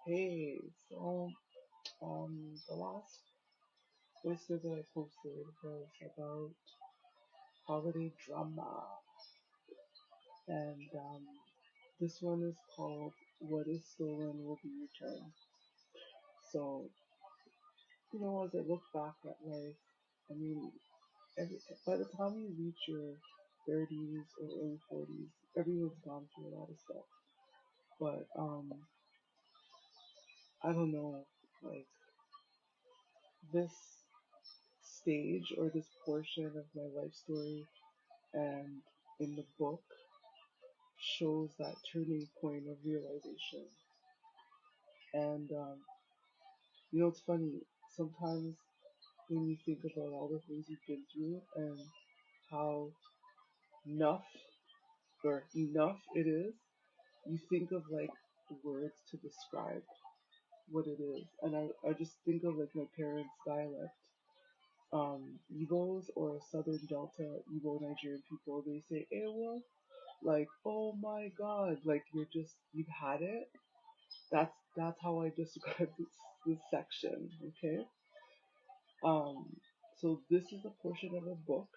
Hey, the last poster that I posted was about holiday drama, and this one is called "What is Stolen Will Be Returned." So, as I look back at life, I mean, by the time you reach your 30s or early 40s, everyone's gone through a lot of stuff. But I don't know, like this stage or this portion of my life story and in the book shows that turning point of realization. And it's funny. Sometimes when you think about all the things you've been through and how enough enough it is, you think of like words to describe what it is. And I just think of like my parents' dialect. Igbos or Southern Delta Igbo Nigerian people, they say Ewo, like, oh my god, like you've had it. That's how I describe this section. Okay. Um. So this is a portion of a book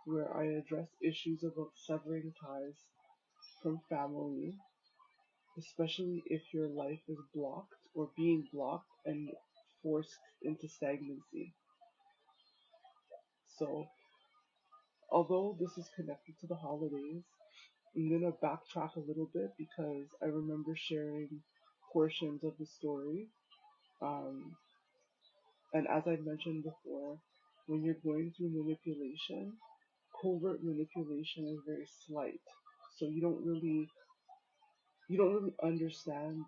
where I address issues about severing ties from family, especially if your life is blocked or being blocked and forced into stagnancy. So although this is connected to the holidays, I'm gonna backtrack a little bit because I remember sharing portions of the story. Um, And as I mentioned before, when you're going through manipulation, covert manipulation is very slight. So you don't really understand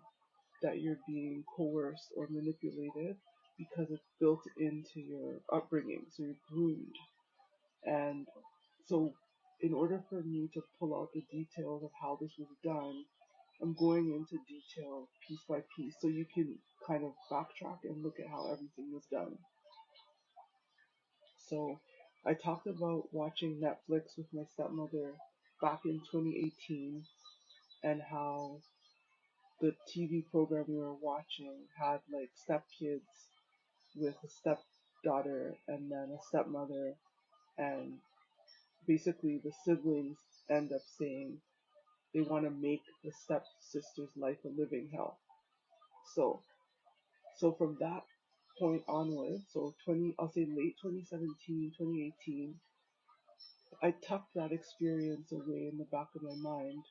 that you're being coerced or manipulated because it's built into your upbringing. So you're groomed. And so in order for me to pull out the details of how this was done, I'm going into detail piece by piece so you can kind of backtrack and look at how everything was done. So I talked about watching Netflix with my stepmother back in 2018 and how the TV program we were watching had like stepkids with a stepdaughter and then a stepmother, and basically the siblings end up saying they want to make the stepsister's life a living hell. So so from that point onwards, so 20 I'll say late 2017, 2018, I tucked that experience away in the back of my mind,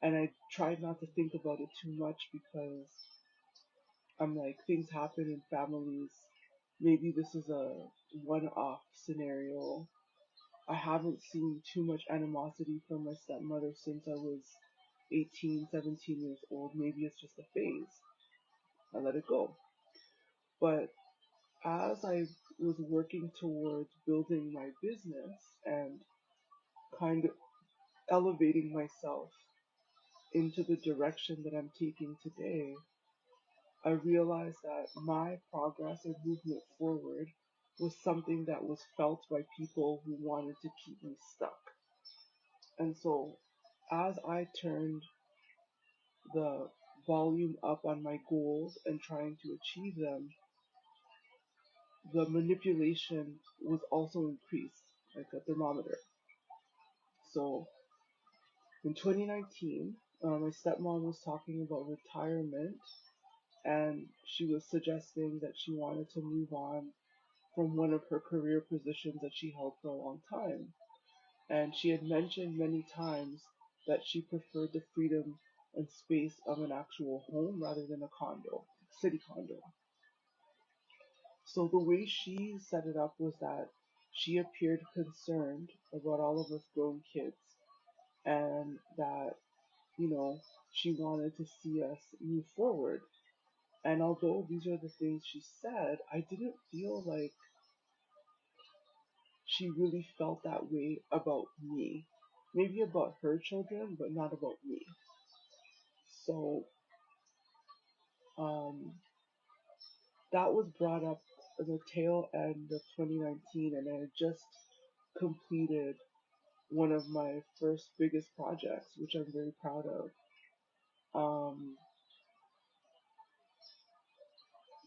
and I tried not to think about it too much because I'm like, things happen in families. Maybe this is a one off scenario. I haven't seen too much animosity from my stepmother since I was 18, 17 years old. Maybe it's just a phase. I let it go. But as I was working towards building my business and kind of elevating myself into the direction that I'm taking today, I realized that my progress and movement forward was something that was felt by people who wanted to keep me stuck. And so, as I turned the volume up on my goals and trying to achieve them, the manipulation was also increased, like a thermometer. So, in 2019, my stepmom was talking about retirement, and she was suggesting that she wanted to move on from one of her career positions that she held for a long time. And she had mentioned many times that she preferred the freedom and space of an actual home rather than a condo, city condo. So the way she set it up was that she appeared concerned about all of us grown kids, and that, you know, she wanted to see us move forward. And although these are the things she said, I didn't feel like she really felt that way about me. Maybe about her children, but not about me. So um, that was brought up at the tail end of 2019, and I had just completed one of my first biggest projects, which I'm very proud of. Um,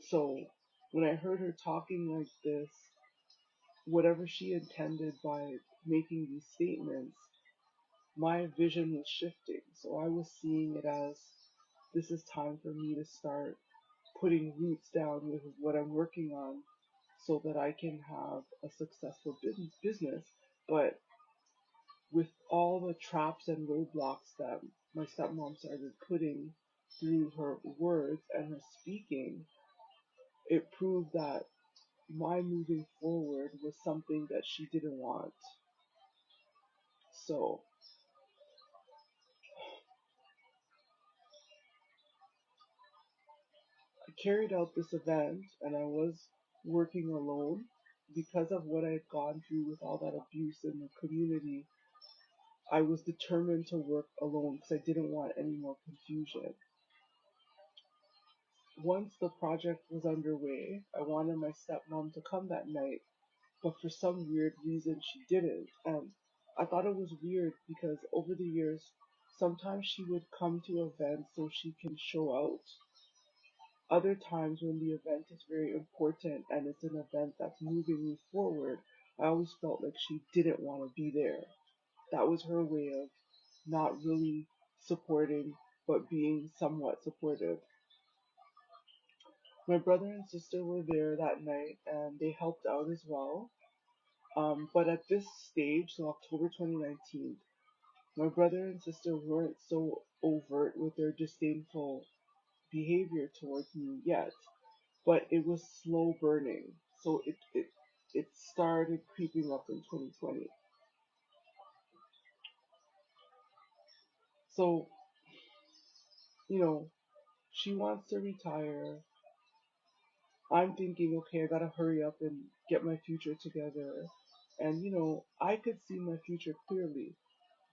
So when I heard her talking like this, whatever she intended by making these statements, my vision was shifting. So I was seeing it as this is time for me to start putting roots down with what I'm working on so that I can have a successful business. But with all the traps and roadblocks that my stepmom started putting through her words and her speaking, it proved that my moving forward was something that she didn't want. So I carried out this event and I was working alone because of what I had gone through with all that abuse in the community. I was determined to work alone because I didn't want any more confusion. Once the project was underway, I wanted my stepmom to come that night, but for some weird reason she didn't. And I thought it was weird because over the years, sometimes she would come to events so she can show out. Other times when the event is very important and it's an event that's moving me forward, I always felt like she didn't want to be there. That was her way of not really supporting, but being somewhat supportive. My brother and sister were there that night and they helped out as well. But at this stage, so October 2019, my brother and sister weren't so overt with their disdainful behavior towards me yet, but it was slow burning. So it started creeping up in 2020. So, you know, she wants to retire. I'm thinking, okay, I gotta hurry up and get my future together. And, I could see my future clearly,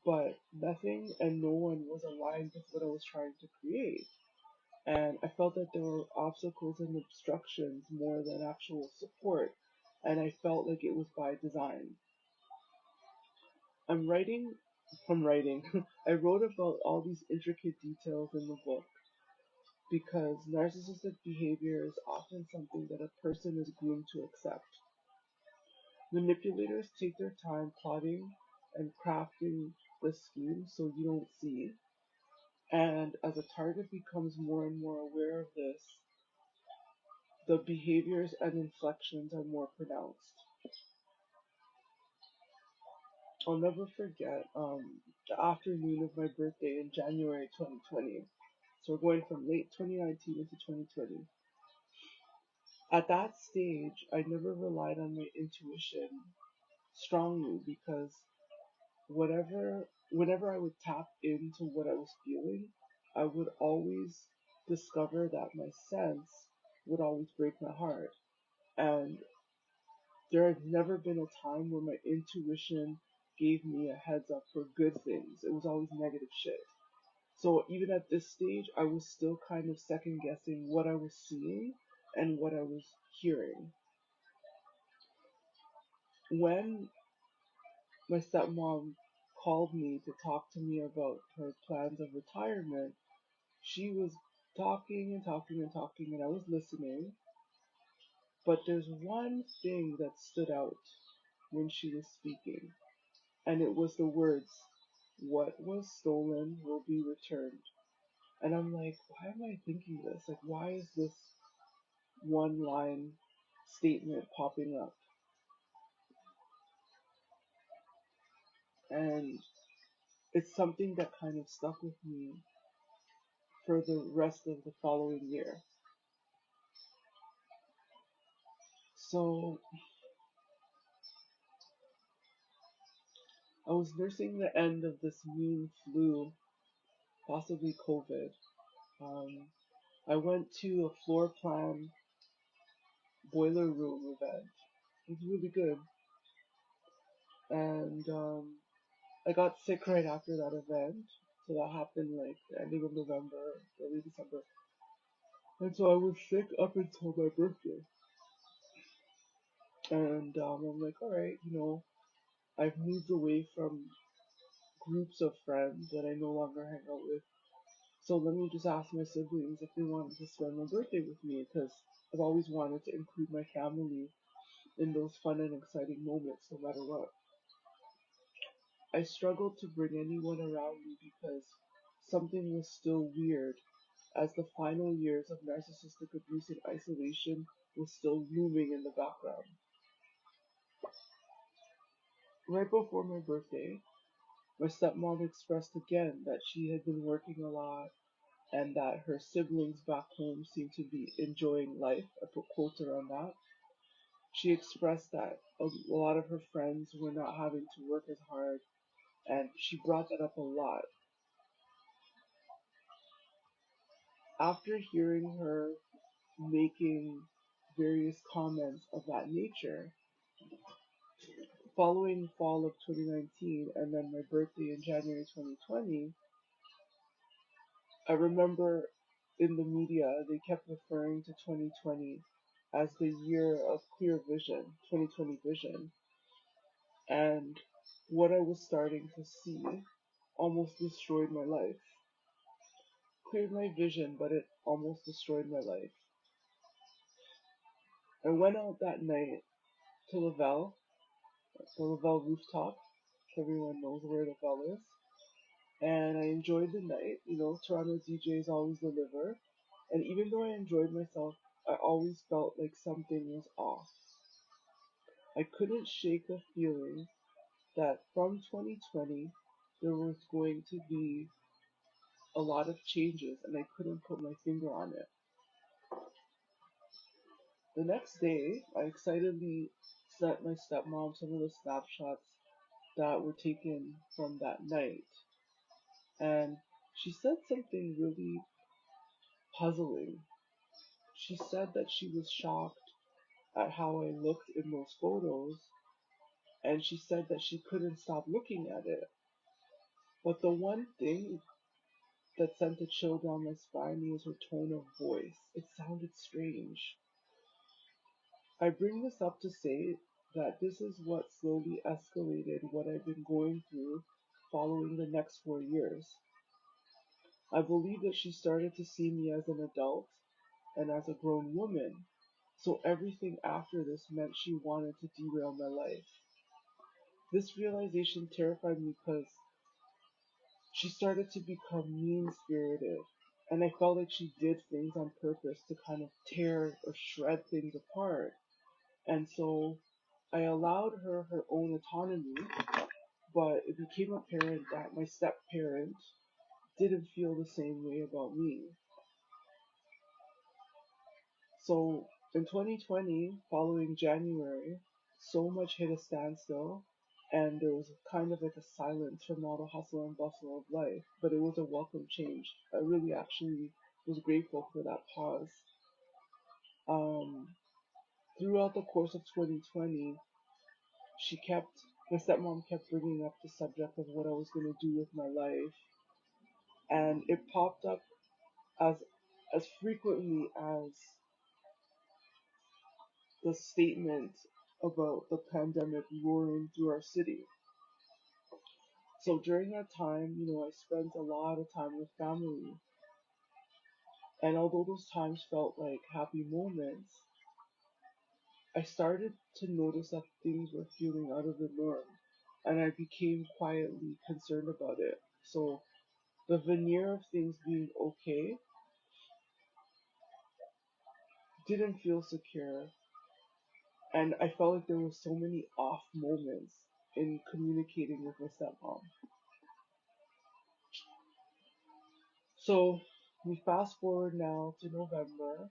but nothing and no one was aligned with what I was trying to create. And I felt that there were obstacles and obstructions more than actual support. And I felt like it was by design. I'm writing from writing. I wrote about all these intricate details in the book because narcissistic behavior is often something that a person is groomed to accept. Manipulators take their time plotting and crafting the scheme so you don't see. And as a target becomes more and more aware of this, the behaviors and inflections are more pronounced. I'll never forget the afternoon of my birthday in January 2020. So we're going from late 2019 into 2020. At that stage, I never relied on my intuition strongly because whenever I would tap into what I was feeling, I would always discover that my sense would always break my heart. And there had never been a time where my intuition gave me a heads up for good things. It was always negative shit. So even at this stage, I was still kind of second guessing what I was seeing and what I was hearing. When my stepmom called me to talk to me about her plans of retirement, she was talking and talking and talking, and I was listening. But there's one thing that stood out when she was speaking, and it was the words, "What was stolen will be returned." And I'm like, why am I thinking this? Like, why is this one line statement popping up? And it's something that kind of stuck with me for the rest of the following year. So I was nursing the end of this mean flu, possibly COVID. Um, I went to a floor plan boiler room event. It was really good. And I got sick right after that event. So that happened like the ending of November, early December. And so I was sick up until my birthday. And I'm like, alright, I've moved away from groups of friends that I no longer hang out with. So let me just ask my siblings if they wanted to spend my birthday with me because I've always wanted to include my family in those fun and exciting moments no matter what. I struggled to bring anyone around me because something was still weird as the final years of narcissistic abuse and isolation was still looming in the background. Right before my birthday, my stepmom expressed again that she had been working a lot and that her siblings back home seemed to be enjoying life. I put quotes around that. She expressed that a lot of her friends were not having to work as hard, and she brought that up a lot. After hearing her making various comments of that nature, following fall of 2019 and then my birthday in January 2020, I remember in the media they kept referring to 2020 as the year of clear vision, 2020 vision, and what I was starting to see almost destroyed my life. Cleared my vision, but it almost destroyed my life. I went out that night to Lavelle, the Lavelle rooftop. Everyone knows where Lavelle is. And I enjoyed the night. You know, Toronto DJs always deliver. And even though I enjoyed myself, I always felt like something was off. I couldn't shake the feeling that from 2020 there was going to be a lot of changes and I couldn't put my finger on it. The next day, I excitedly sent my stepmom some of the snapshots that were taken from that night. And she said something really puzzling. She said that she was shocked at how I looked in those photos, and she said that she couldn't stop looking at it. But the one thing that sent a chill down my spine was her tone of voice. It sounded strange. I bring this up to say that this is what slowly escalated what I've been going through following the next 4 years. I believe that she started to see me as an adult and as a grown woman, so everything after this meant she wanted to derail my life. This realization terrified me because she started to become mean spirited, and I felt like she did things on purpose to kind of tear or shred things apart. And so I allowed her her own autonomy, but it became apparent that my step parent didn't feel the same way about me. So in 2020, following January, so much hit a standstill, and there was kind of like a silence from all the hustle and bustle of life, but it was a welcome change. I really actually was grateful for that pause. Um, Throughout the course of 2020, my stepmom kept bringing up the subject of what I was going to do with my life, and it popped up as as frequently as the statement about the pandemic roaring through our city. So during that time, I spent a lot of time with family, and although those times felt like happy moments, I started to notice that things were feeling out of the norm, and I became quietly concerned about it. So the veneer of things being okay didn't feel secure, and I felt like there were so many off moments in communicating with my stepmom. So we fast forward now to November,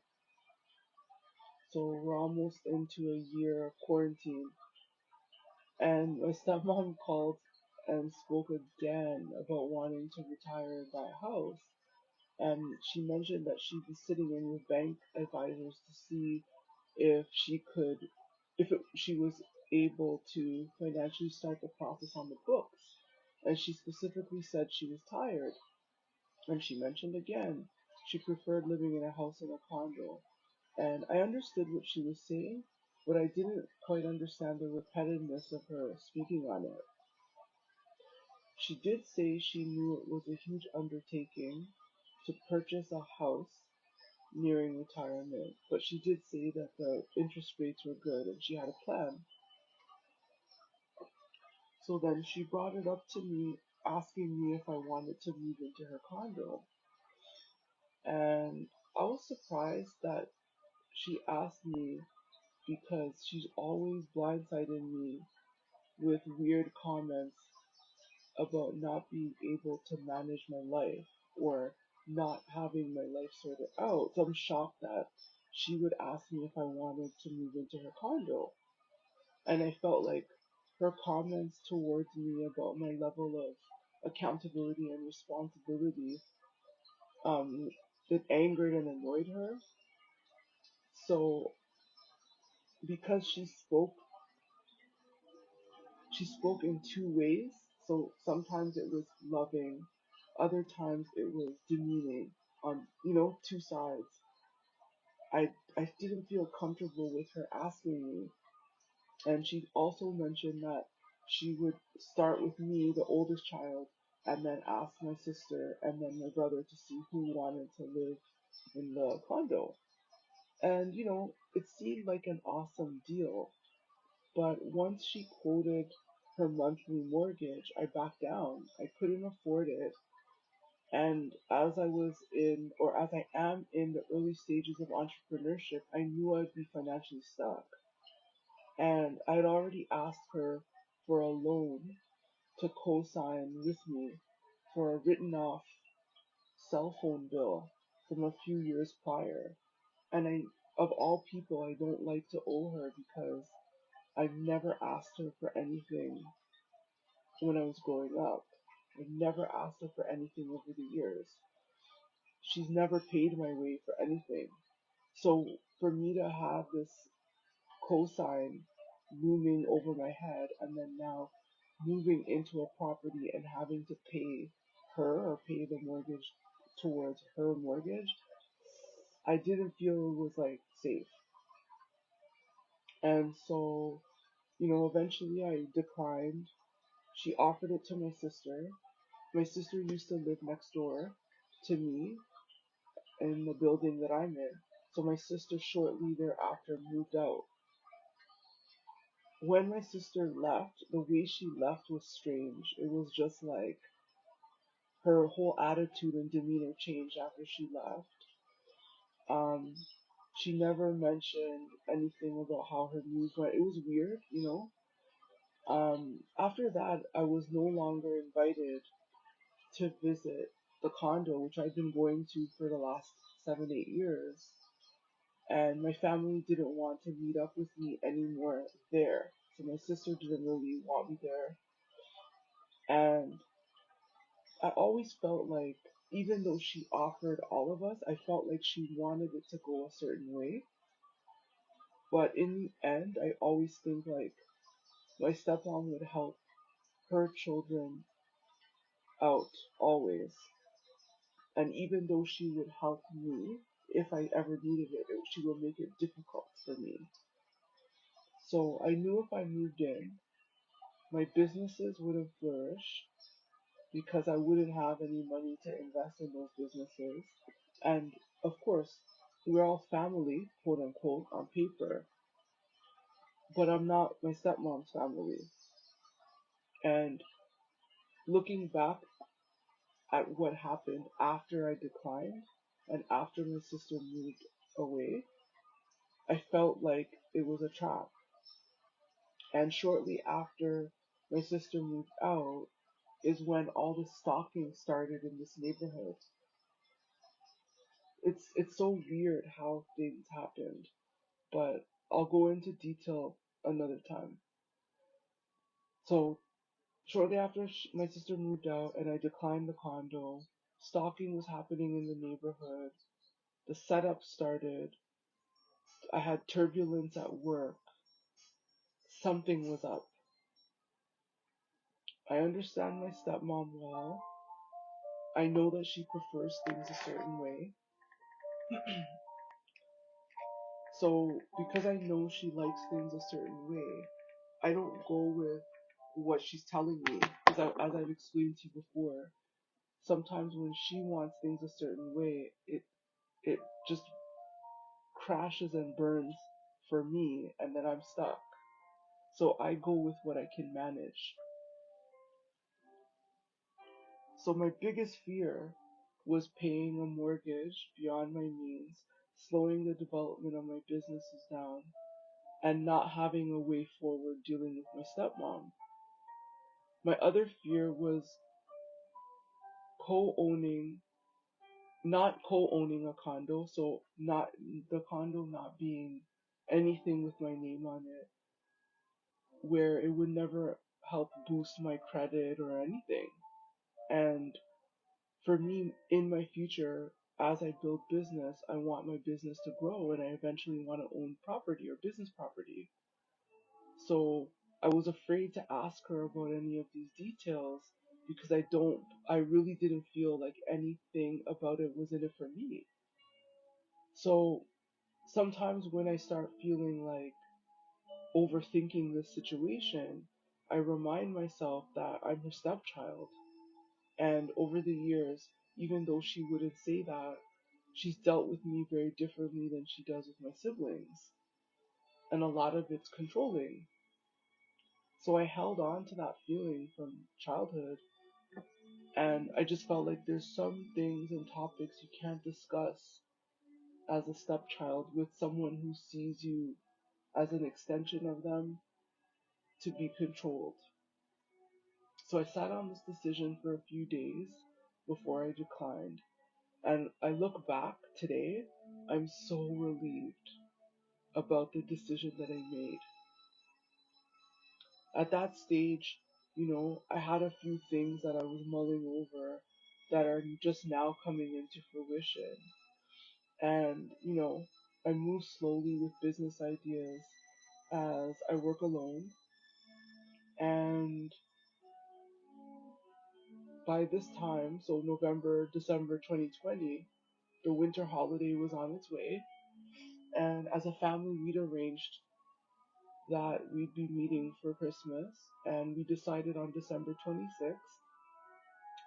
so we're almost into a year of quarantine, and my stepmom called and spoke again about wanting to retire and buy a house. And she mentioned that she'd be sitting in with bank advisors to see if she was able to financially start the process on the books. And she specifically said she was tired. And she mentioned again she preferred living in a house in a condo. And I understood what she was saying, but I didn't quite understand the repetitiveness of her speaking on it. She did say she knew it was a huge undertaking, to purchase a house nearing retirement, but she did say that the interest rates were good and she had a plan. So then she brought it up to me, asking me if I wanted to move into her condo. And I was surprised that she asked me because she's always blindsided me with weird comments about not being able to manage my life or not having my life sorted out. So I'm shocked that she would ask me if I wanted to move into her condo. And I felt like her comments towards me about my level of accountability and responsibility, um, it angered and annoyed her. So because she spoke in two ways. So sometimes it was loving, other times it was demeaning on, two sides. I didn't feel comfortable with her asking me. And she also mentioned that she would start with me, the oldest child, and then ask my sister and then my brother to see who wanted to live in the condo. And, it seemed like an awesome deal. But once she quoted her monthly mortgage, I backed down. I couldn't afford it. And as I am in the early stages of entrepreneurship, I knew I'd be financially stuck. And I'd already asked her for a loan to co-sign with me for a written off cell phone bill from a few years prior. And of all people, I don't like to owe her because I've never asked her for anything when I was growing up. I've never asked her for anything over the years. She's never paid my way for anything. So for me to have this cosign looming over my head and then now moving into a property and having to pay her or pay the mortgage towards her mortgage, I didn't feel it was like safe. And so, eventually I declined. She offered it to my sister. My sister used to live next door to me in the building that I'm in. So my sister shortly thereafter moved out. When my sister left, the way she left was strange. It was just like her whole attitude and demeanor changed after she left. Um, she never mentioned anything about how her move went. It was weird. After that, I was no longer invited to visit the condo, which I've been going to for the last 7, 8 years. And my family didn't want to meet up with me anymore there. So my sister didn't really want me there. And I always felt like, even though she offered all of us, I felt like she wanted it to go a certain way. But in the end, I always think like my stepmom would help her children out always. And even though she would help me, if I ever needed she would make it difficult for me. So I knew if I moved in, my businesses wouldn't flourish because I wouldn't have any money to invest in those businesses. And of course, we're all family, quote unquote, on paper, but I'm not my stepmom's family. And looking back at what happened after I declined and after my sister moved away, I felt like it was a trap. And shortly after my sister moved out is when all the stalking started in this neighborhood. It's so weird how things happened, but I'll go into detail another time. So shortly after my sister moved out and I declined the condo, stalking was happening in the neighborhood. The setup started. I had turbulence at work. Something was up. I understand my stepmom well. I know that she prefers things a certain way. So because I know she likes things a certain way, I don't go with what she's telling me. As I've explained to you before, sometimes when she wants things a certain way, it just crashes and burns for me, and then I'm stuck. So I go with what I can manage. So my biggest fear was paying a mortgage beyond my means, slowing the development of my businesses down, and not having a way forward dealing with my stepmom. My other fear was co-owning, not co-owning a condo, so not the condo not being anything with my name on it, where it would never help boost my credit or anything. And for me, in my future, as I build business, I want my business to grow and I eventually want to own property or business property. So I was afraid to ask her about any of these details because I really didn't feel like anything about it was in it for me. So sometimes when I start feeling like overthinking this situation, I remind myself that I'm her stepchild. And over the years, even though she wouldn't say that, she's dealt with me very differently than she does with my siblings. And a lot of it's controlling. So I held on to that feeling from childhood. And I just felt like there's some things and topics you can't discuss as a stepchild with someone who sees you as an extension of them to be controlled. So I sat on this decision for a few days before I declined. And I look back today, I'm so relieved about the decision that I made. At that stage, I had a few things that I was mulling over that are just now coming into fruition. And, I move slowly with business ideas as I work alone. And by this time, so November, December 2020, the winter holiday was on its way. And as a family, we'd arranged that we'd be meeting for Christmas, and we decided on December 26th.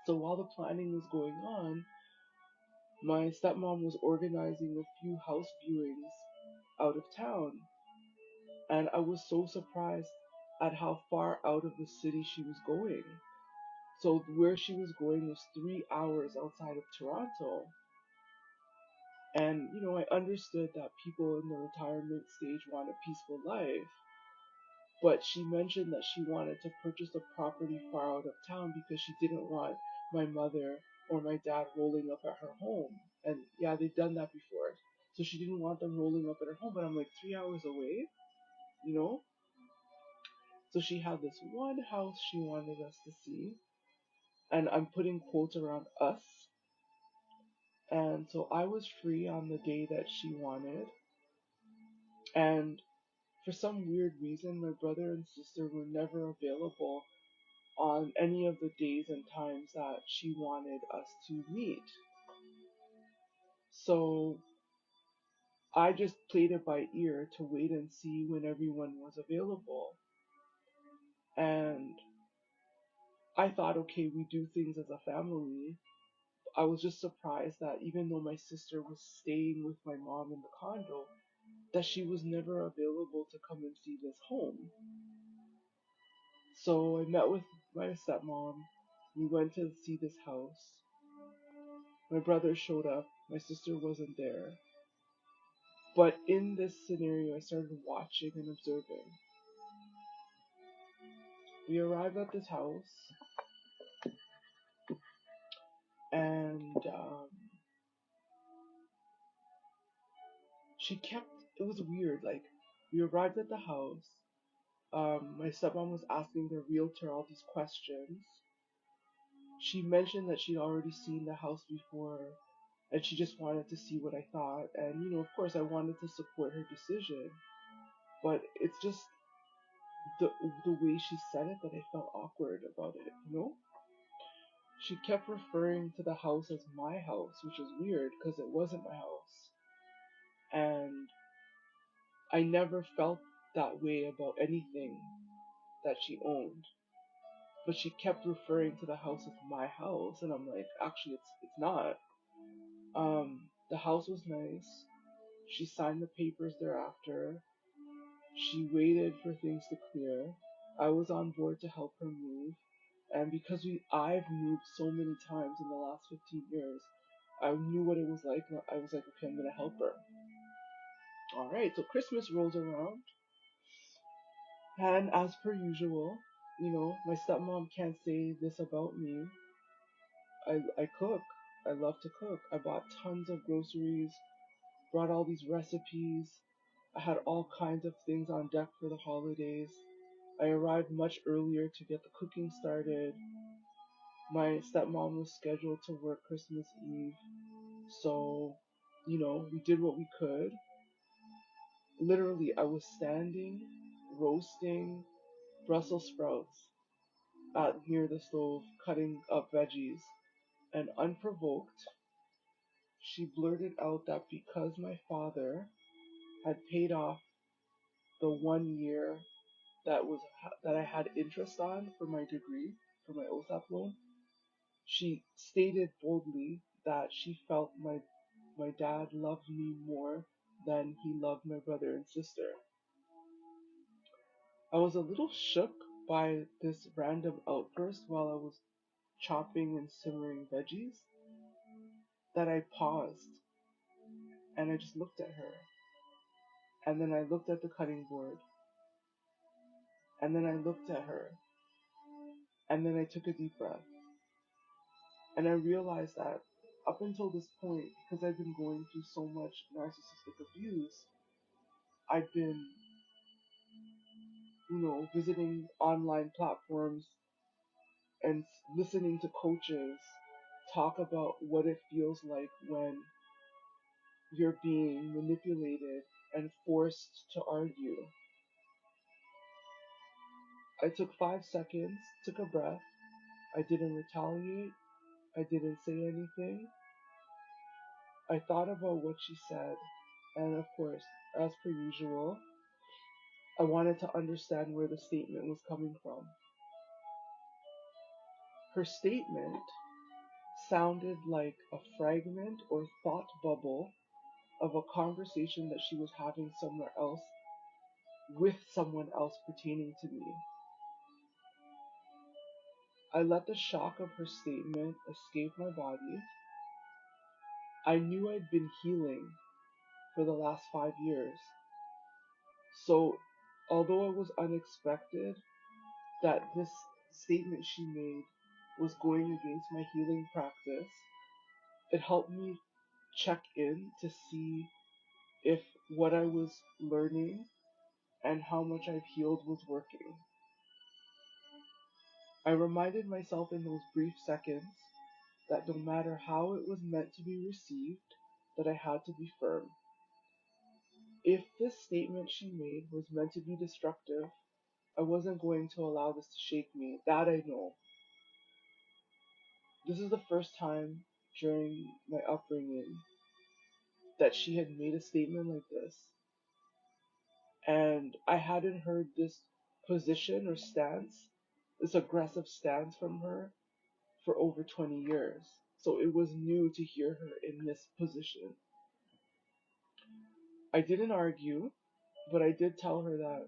So while the planning was going on, my stepmom was organizing a few house viewings out of town, and I was so surprised at how far out of the city she was going. So where she was going was 3 hours outside of Toronto. And I understood that people in the retirement stage want a peaceful life, but she mentioned that she wanted to purchase a property far out of town because she didn't want my mother or my dad rolling up at her home. And yeah, they've done that before. So she didn't want them rolling up at her home, but I'm like 3 hours away, you know? So she had this one house she wanted us to see, and I'm putting quotes around us. And so I was free on the day that she wanted, and for some weird reason, my brother and sister were never available on any of the days and times that she wanted us to meet. So I just played it by ear to wait and see when everyone was available. And I thought, okay, we do things as a family. I was just surprised that even though my sister was staying with my mom in the condo, that she was never available to come and see this home. So I met with my stepmom. We went to see this house. My brother showed up. My sister wasn't there. But in this scenario, I started watching and observing. We arrived at this house, and she kept. It was weird. Like, we arrived at the house. My stepmom was asking the realtor all these questions. She mentioned that she'd already seen the house before, and she just wanted to see what I thought. And of course, I wanted to support her decision. But it's just the the way she said it that I felt awkward about it. She kept referring to the house as my house, which is weird because it wasn't my house. And I never felt that way about anything that she owned. but she kept referring to the house as my house, and I'm like, actually, it's not. The house was nice. She signed the papers thereafter. She waited for things to clear. I was on board to help her move, and because I've moved so many times in the last 15 years, I knew what it was like. And I was like, okay, I'm gonna help her. All right, so Christmas rolls around, and as per usual, my stepmom can't say this about me. I cook. I love to cook. I bought tons of groceries, brought all these recipes. I had all kinds of things on deck for the holidays. I arrived much earlier to get the cooking started. My stepmom was scheduled to work Christmas Eve, so, we did what we could. Literally, I was standing, roasting Brussels sprouts near the stove, cutting up veggies, and unprovoked, she blurted out that because my father had paid off the 1 year that I had interest on for my degree, for my OSAP loan, she stated boldly that she felt my dad loved me more than he loved my brother and sister. I was a little shook by this random outburst while I was chopping and simmering veggies that I paused and I just looked at her. And then I looked at the cutting board. And then I looked at her. And then I took a deep breath. And I realized that up until this point, because I've been going through so much narcissistic abuse, I've been, visiting online platforms and listening to coaches talk about what it feels like when you're being manipulated and forced to argue. I took 5 seconds, took a breath. I didn't retaliate. I didn't say anything. I thought about what she said, and of course, as per usual, I wanted to understand where the statement was coming from. Her statement sounded like a fragment or thought bubble of a conversation that she was having somewhere else with someone else pertaining to me. I let the shock of her statement escape my body. I knew I'd been healing for the last 5 years. So, although it was unexpected that this statement she made was going against my healing practice, it helped me check in to see if what I was learning and how much I've healed was working. I reminded myself in those brief seconds that no matter how it was meant to be received, that I had to be firm. If this statement she made was meant to be destructive, I wasn't going to allow this to shake me. That I know. This is the first time during my upbringing that she had made a statement like this. And I hadn't heard this position or stance, this aggressive stance from her for over 20 years. So it was new to hear her in this position. I didn't argue, but I did tell her that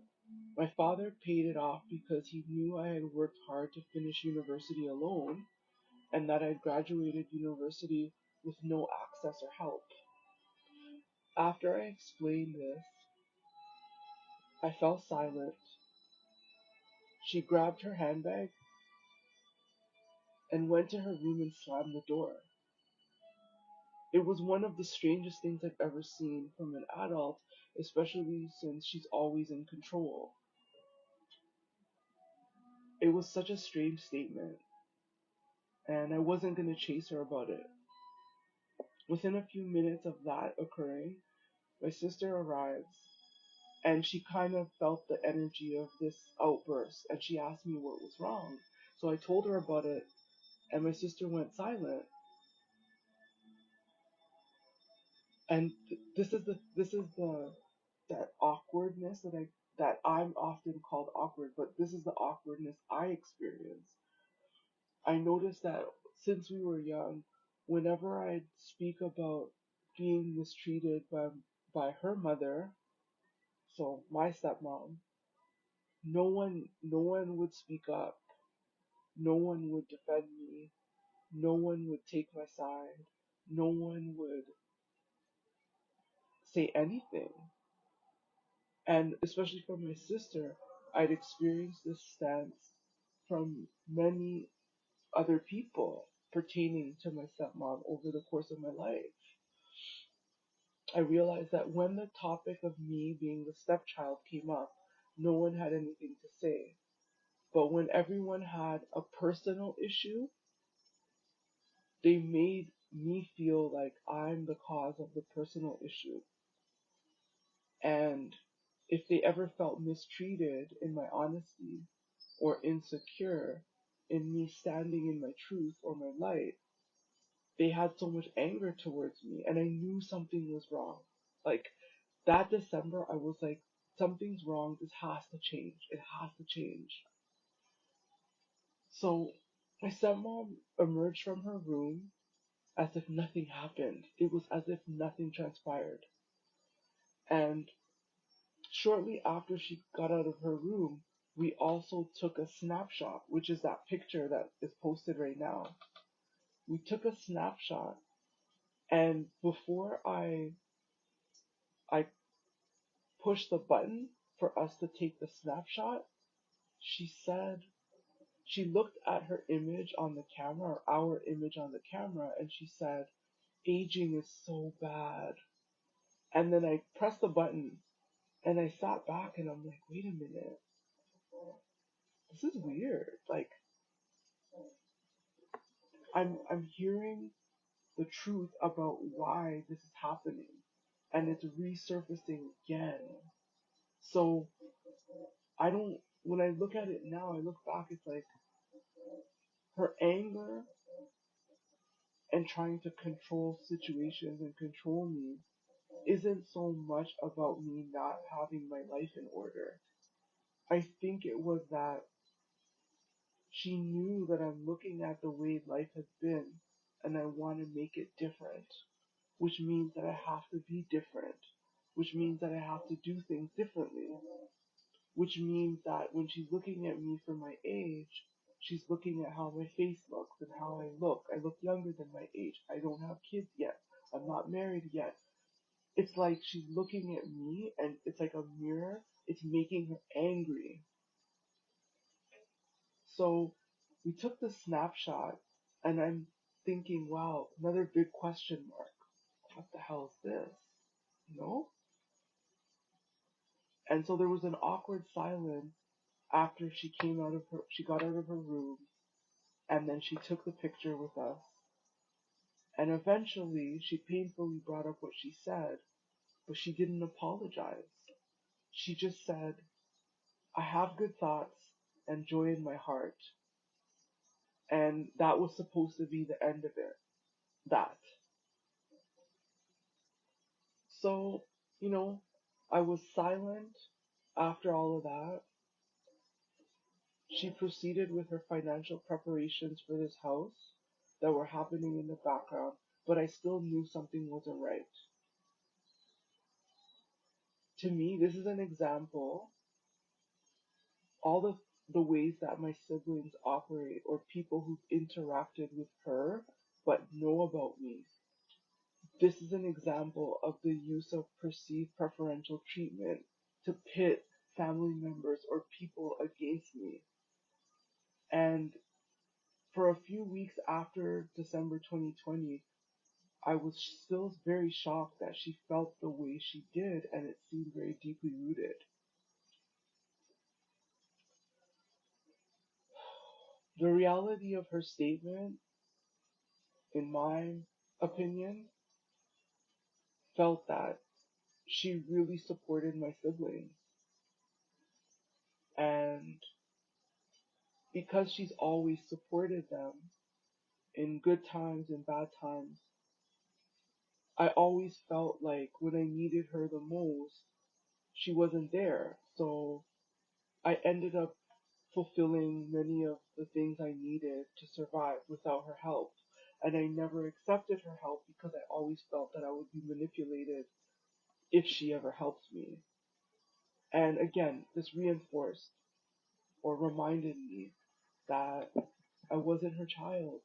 my father paid it off because he knew I had worked hard to finish university alone and that I'd graduated university with no access or help. After I explained this, I fell silent. She grabbed her handbag and went to her room and slammed the door. It was one of the strangest things I've ever seen from an adult, especially since she's always in control. It was such a strange statement, and I wasn't going to chase her about it. Within a few minutes of that occurring, my sister arrives, and she kind of felt the energy of this outburst, and she asked me what was wrong. So I told her about it, and my sister went silent. And this is the that awkwardness that I'm often called awkward, but this is the awkwardness I experience I noticed that since we were young, whenever I'd speak about being mistreated by her mother, so my stepmom, no one would speak up. No one would defend me. No one would take my side. No one would say anything. And especially from my sister, I'd experienced this stance from many other people pertaining to my stepmom over the course of my life. I realized that when the topic of me being the stepchild came up, no one had anything to say. But when everyone had a personal issue, they made me feel like I'm the cause of the personal issue. And if they ever felt mistreated in my honesty or insecure in me standing in my truth or my light, they had so much anger towards me. And I knew something was wrong. Like that December, I was like, something's wrong. This has to change. It has to change. So my stepmom emerged from her room as if nothing happened. It was as if nothing transpired. And shortly after she got out of her room, we also took a snapshot, which is that picture that is posted right now. We took a snapshot, and before I pushed the button for us to take the snapshot, she said she looked at her image on the camera, or our image on the camera, and she said, "Aging is so bad." And then I pressed the button, and I sat back, and I'm like, "Wait a minute, this is weird." Like I'm hearing the truth about why this is happening, and it's resurfacing again. So I don't. When I look at it now, I look back. It's like her anger and trying to control situations and control me isn't so much about me not having my life in order. I think it was that she knew that I'm looking at the way life has been and I want to make it different, which means that I have to be different, which means that I have to do things differently, which means that when she's looking at me for my age, she's looking at how my face looks and how I look. I look younger than my age. I don't have kids yet. I'm not married yet. It's like she's looking at me and it's like a mirror. It's making her angry. So we took the snapshot and I'm thinking, wow, another big question mark. What the hell is this? You know? And so there was an awkward silence after she got out of her room and then she took the picture with us. And eventually she painfully brought up what she said, but she didn't apologize. She just said, "I have good thoughts and joy in my heart." And that was supposed to be the end of it. That. So, you know, I was silent after all of that. She proceeded with her financial preparations for this house that were happening in the background, but I still knew something wasn't right. To me, this is an example, all the ways that my siblings operate or people who've interacted with her but know about me. This is an example of the use of perceived preferential treatment to pit family members or people against me. And for a few weeks after December 2020, I was still very shocked that she felt the way she did, and it seemed very deeply rooted. The reality of her statement, in my opinion, felt that she really supported my siblings. And because she's always supported them in good times and bad times, I always felt like when I needed her the most, she wasn't there. So I ended up fulfilling many of the things I needed to survive without her help. And I never accepted her help because I always felt that I would be manipulated if she ever helped me. And again, this reinforced or reminded me that I wasn't her child.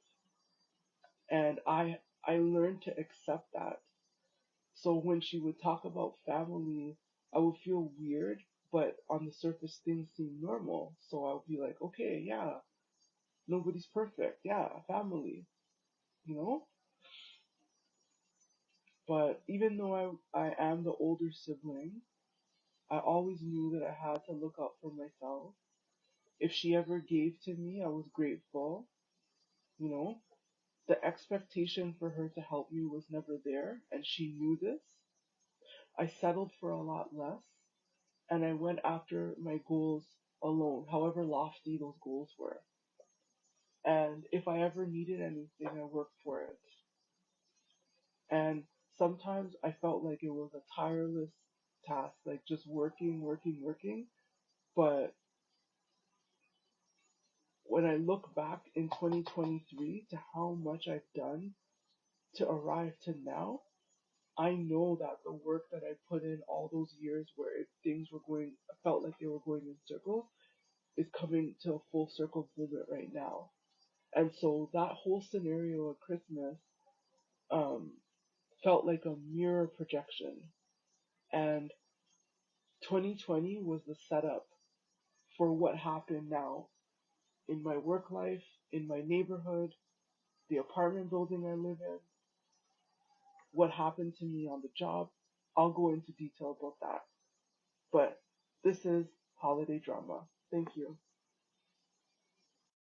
And I learned to accept that. So when she would talk about family, I would feel weird, but on the surface things seem normal. So I would be like, okay, yeah, nobody's perfect. Yeah, family, you know? But even though I am the older sibling, I always knew that I had to look out for myself. If she ever gave to me, I was grateful, you know? The expectation for her to help me was never there, and she knew this. I settled for a lot less, and I went after my goals alone, however lofty those goals were. And if I ever needed anything, I worked for it. And sometimes I felt like it was a tireless task, like just working, working, working. But when I look back in 2023 to how much I've done to arrive to now, I know that the work that I put in all those years where things were going, felt like they were going in circles, is coming to a full circle visit right now. And so that whole scenario at Christmas um, felt like a mirror projection. And 2020 was the setup for what happened now in my work life, in my neighborhood, the apartment building I live in, what happened to me on the job. I'll go into detail about that. But this is holiday drama. Thank you.